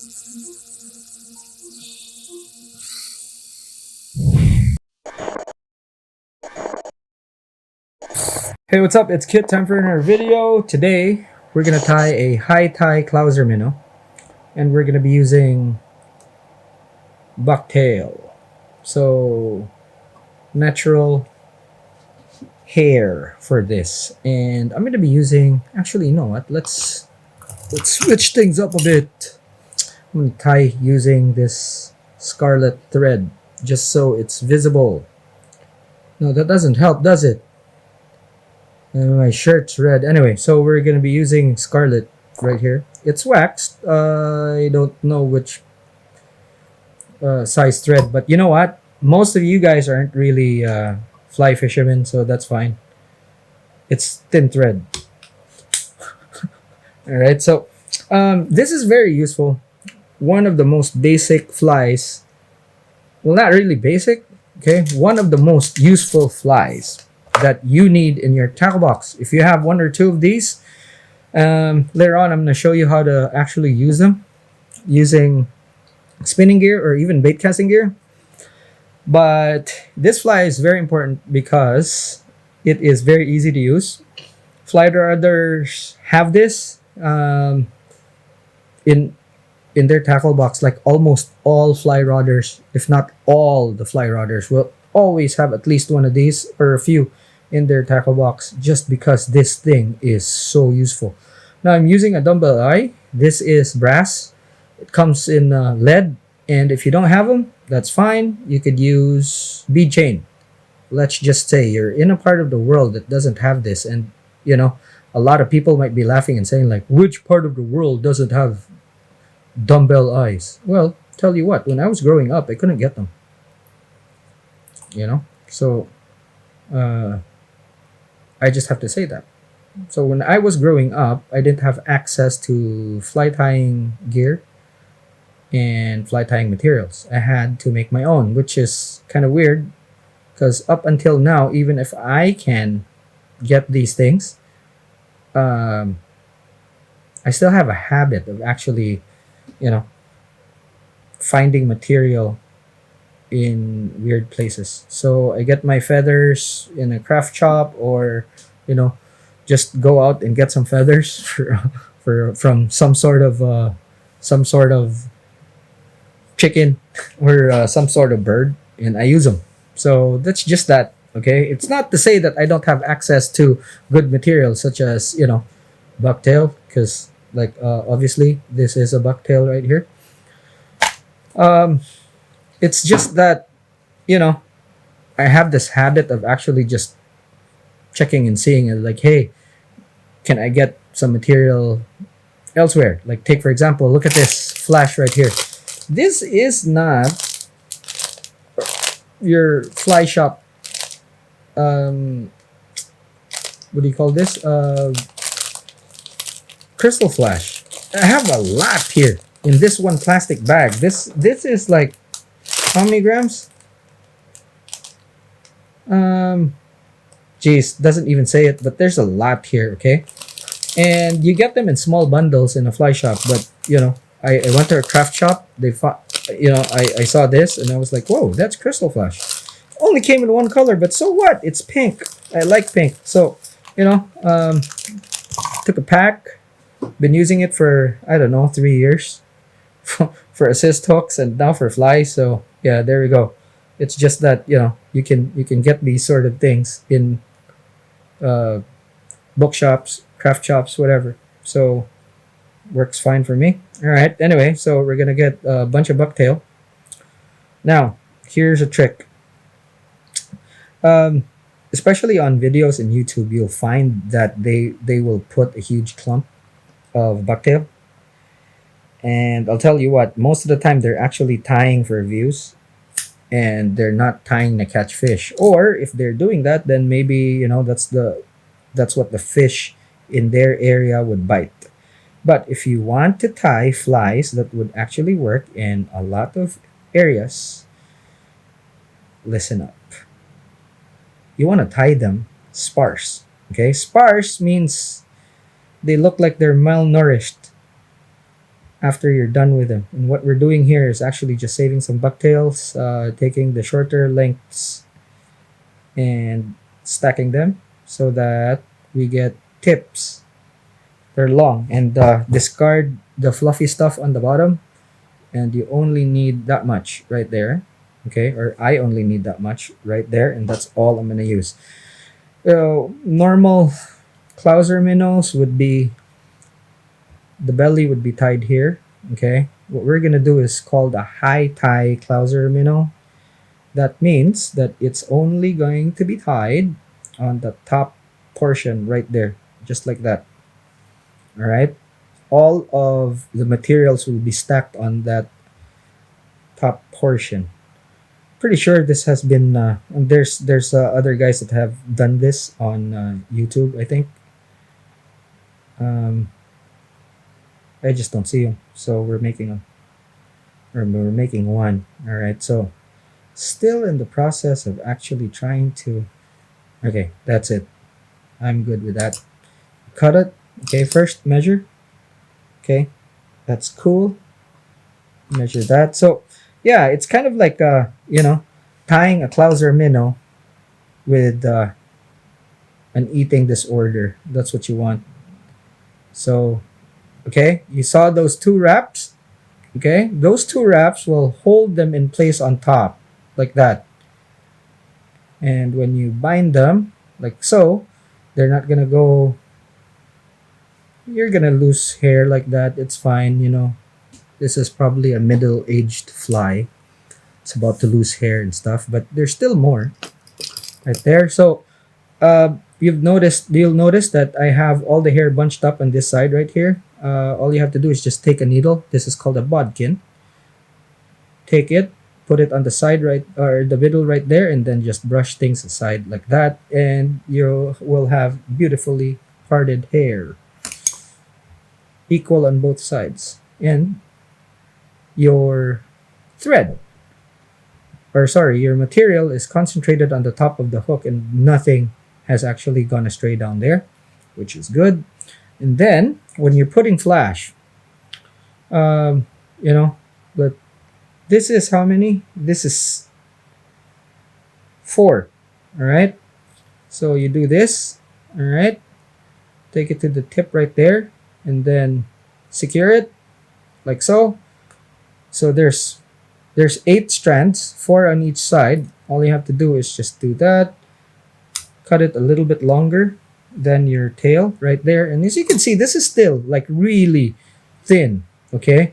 Hey, what's up? It's Kit. Time for another video. Today, we're gonna tie a high tie Clouser Minnow, and we're gonna be using bucktail. So, natural hair for this, and I'm gonna be using. Actually, you know what? Let's switch things up a bit. I'm gonna tie using this scarlet thread, just so it's visible. No, that doesn't help, does it? My shirt's red. Anyway, so we're gonna be using scarlet right here. It's waxed. I don't know which size thread, but you know what? Most of you guys aren't really fly fishermen, so that's fine. It's thin thread. All right. So this is very useful. One of the most basic flies. Well, not really basic. Okay, one of the most useful flies that you need in your tackle box. If you have one or two of these, later on I'm going to show you how to actually use them using spinning gear or even bait casting gear. But this fly is very important because it is very easy to use. Fly rodders have this in their tackle box. Like almost all fly rodders, if not all the fly rodders, will always have at least one of these or a few in their tackle box, just because this thing is so useful. Now I'm using a dumbbell eye. This is brass. It comes in lead, and if you don't have them, that's fine. You could use bead chain. Let's just say you're in a part of the world that doesn't have this, and you know a lot of people might be laughing and saying like, which part of the world doesn't have dumbbell eyes? Well, tell you what, when I was growing up, I couldn't get them. So I just have to say that. So when I was growing up, I didn't have access to fly tying gear and fly tying materials. I had to make my own, which is kind of weird because up until now, even if I can get these things, I still have a habit of actually, finding material in weird places. So I get my feathers in a craft shop, or just go out and get some feathers for from some sort of chicken or some sort of bird, and I use them. So that's just that. Okay, it's not to say that I don't have access to good materials such as bucktail, because like obviously this is a bucktail right here. It's just that you know I have this habit of actually just checking and seeing and like, hey, can I get some material elsewhere? Like, take for example, look at this flash right here. This is not your fly shop. What do you call this? Crystal flash. I have a lot here in this one plastic bag. This is like how many grams? Geez, doesn't even say it, but there's a lot here. Okay, and you get them in small bundles in a fly shop. But I went to a craft shop. I saw this and I was like, whoa, that's crystal flash. Only came in one color, but so what? It's pink. I like pink. So took a pack. Been using it for I don't know 3 years for assist hooks and now for flies. So yeah, there we go. It's just that you can get these sort of things in bookshops, craft shops, whatever. So works fine for me. All right. Anyway, so we're gonna get a bunch of bucktail. Now here's a trick. Especially on videos in YouTube, you'll find that they will put a huge clump of bucktail. And I'll tell you what, most of the time they're actually tying for views and they're not tying to catch fish. Or if they're doing that, then maybe that's what the fish in their area would bite. But if you want to tie flies that would actually work in a lot of areas, listen up. You want to tie them sparse. Okay, sparse means they look like they're malnourished. after you're done with them. And what we're doing here is actually just saving some bucktails, taking the shorter lengths and stacking them so that we get tips. They're long, and discard the fluffy stuff on the bottom, and you only need that much right there. Okay, or I only need that much right there, and that's all I'm gonna use. Normal Clouser minnows would be, the belly would be tied here. Okay, what we're gonna do is called a high tie Clouser minnow. That means that it's only going to be tied on the top portion right there, just like that. All right, all of the materials will be stacked on that top portion. Pretty sure this has been and there's other guys that have done this on YouTube, I think. um, I just don't see them, so we're making one. All right, so still in the process of actually trying to, okay, that's it. I'm good with that. Cut it. Okay, first measure. Okay, that's cool. Measure that. So yeah, it's kind of like tying a Clouser minnow with an eating disorder. That's what you want. So okay, you saw those two wraps. Okay, those two wraps will hold them in place on top like that. And when you bind them like so, they're not gonna go, you're gonna lose hair like that. It's fine. This is probably a middle-aged fly. It's about to lose hair and stuff, but there's still more right there. So you'll notice that I have all the hair bunched up on this side right here. All you have to do is just take a needle. This is called a bodkin. Take it, put it on the side right, or the middle right there, and then just brush things aside like that, and you will have beautifully parted hair, equal on both sides. And your thread, or sorry, your material is concentrated on the top of the hook, and nothing has actually gone astray down there, which is good. And then when you're putting flash, um, you know, but this is how many? This is 4. All right. So you do this. All right. Take it to the tip right there, and then secure it like so. So there's 8 strands, 4 on each side. All you have to do is just do that. Cut it a little bit longer than your tail right there. And as you can see, this is still like really thin. Okay.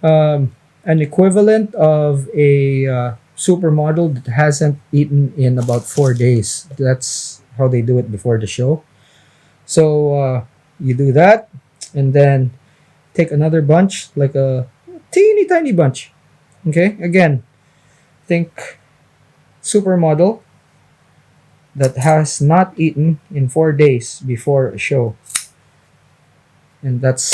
An equivalent of a supermodel that hasn't eaten in about 4 days. That's how they do it before the show. So you do that, and then take another bunch, like a teeny tiny bunch. Okay, again, think supermodel that has not eaten in 4 days before a show. And that's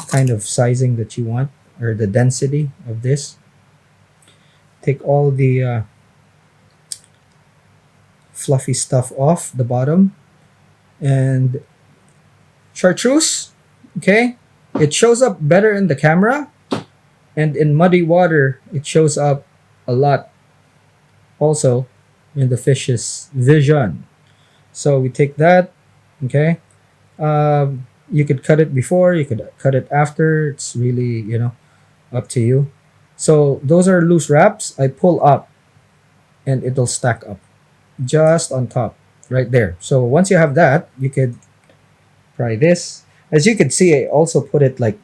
kind of sizing that you want, or the density of this. Take all the fluffy stuff off the bottom, and chartreuse. Okay, it shows up better in the camera, and in muddy water it shows up a lot also in the fish's vision. So we take that. Okay, you could cut it before, you could cut it after. It's really up to you. So those are loose wraps. I pull up and it'll stack up just on top right there. So once you have that, you could try this. As you can see, I also put it like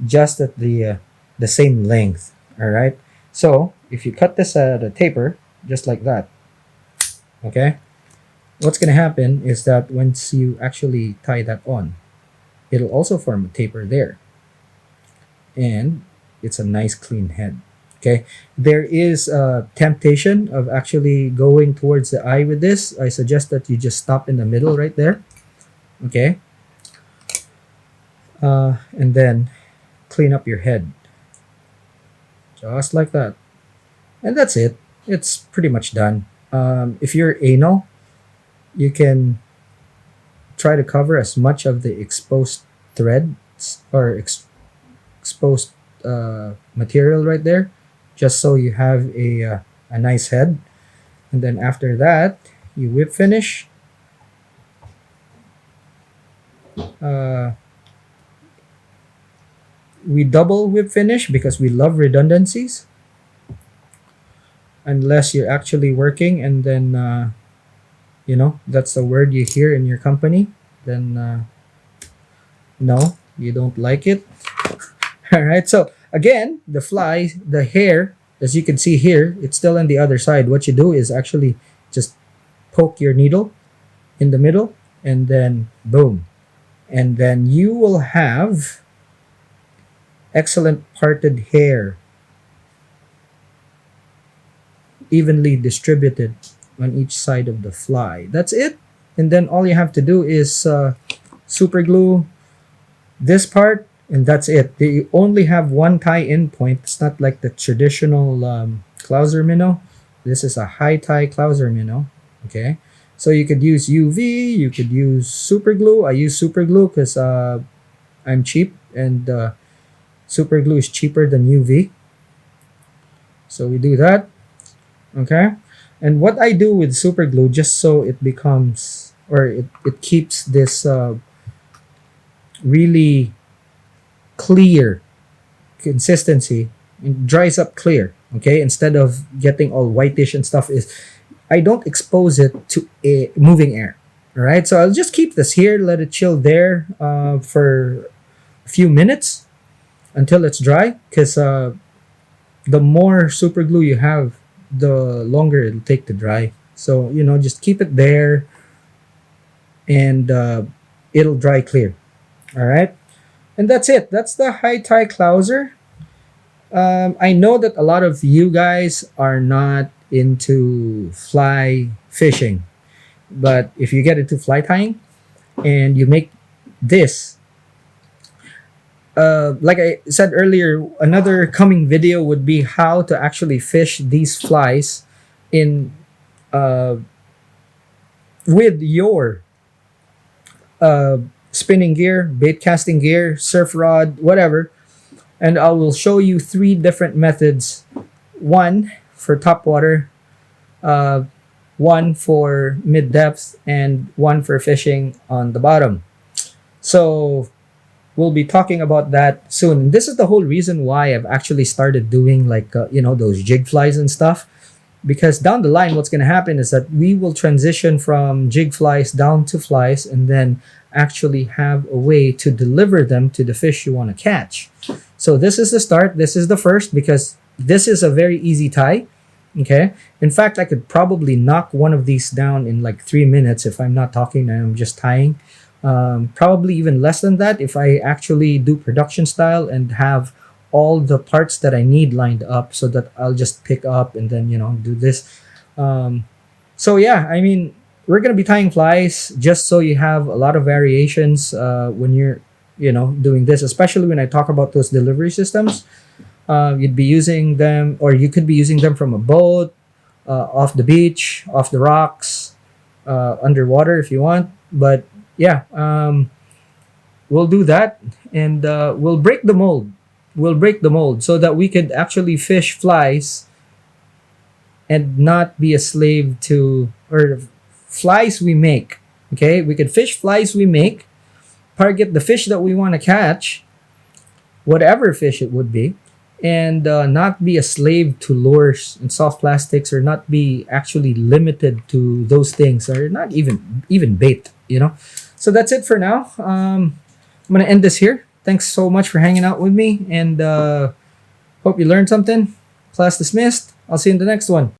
just at the same length. All right. So if you cut this at a taper, just like that, okay, what's gonna happen is that once you actually tie that on, it'll also form a taper there, and it's a nice clean head. Okay, there is a temptation of actually going towards the eye with this. I suggest that you just stop in the middle right there. Okay, and then clean up your head just like that, and that's it. It's pretty much done. If you're anal, you can try to cover as much of the exposed threads or exposed material right there, just so you have a nice head. And then after that, you whip finish. Uh, we double whip finish because we love redundancies. Unless you're actually working and then, that's the word you hear in your company, then no, you don't like it. All right. So again, the fly, the hair, as you can see here, it's still on the other side. What you do is actually just poke your needle in the middle and then boom. And then you will have excellent parted hair, evenly distributed on each side of the fly. That's it. And then all you have to do is super glue this part, and that's it. They only have one tie-in point. It's not like the traditional Clouser Minnow. This is a high tie Clouser Minnow. Okay, so you could use UV, you could use super glue. I use super glue because I'm cheap, and super glue is cheaper than UV. So we do that. Okay, and what I do with super glue, just so it becomes, or it keeps this really clear consistency, it dries up clear. Okay, instead of getting all whitish and stuff, is I don't expose it to a moving air. All right, so I'll just keep this here, let it chill there for a few minutes until it's dry, because the more super glue you have, the longer it'll take to dry. So just keep it there, and it'll dry clear. All right, and that's it. That's the high tie Clouser. I know that a lot of you guys are not into fly fishing, but if you get into fly tying and you make this, like I said earlier, another coming video would be how to actually fish these flies in uh, with your spinning gear, bait casting gear, surf rod, whatever. And I will show you 3 different methods. One for top water, one for mid depth, and one for fishing on the bottom. So we'll be talking about that soon. And this is the whole reason why I've actually started doing like those jig flies and stuff, because down the line what's going to happen is that we will transition from jig flies down to flies, and then actually have a way to deliver them to the fish you want to catch. So this is the start. This is the first, because this is a very easy tie. Okay, in fact, I could probably knock one of these down in like 3 minutes if I'm not talking and I'm just tying. Probably even less than that if I actually do production style and have all the parts that I need lined up, so that I'll just pick up and then do this. So yeah, I mean, we're gonna be tying flies just so you have a lot of variations when you're doing this, especially when I talk about those delivery systems. You'd be using them, or you could be using them from a boat, off the beach, off the rocks, underwater if you want. But yeah, we'll do that, and we'll break the mold. We'll break the mold so that we could actually fish flies and not be a slave to, or flies we make. Okay, we could fish flies we make, target the fish that we want to catch, whatever fish it would be, and not be a slave to lures and soft plastics, or not be actually limited to those things, or not even bait. So that's it for now. I'm gonna end this here. Thanks so much for hanging out with me, and hope you learned something. Class dismissed. I'll see you in the next one.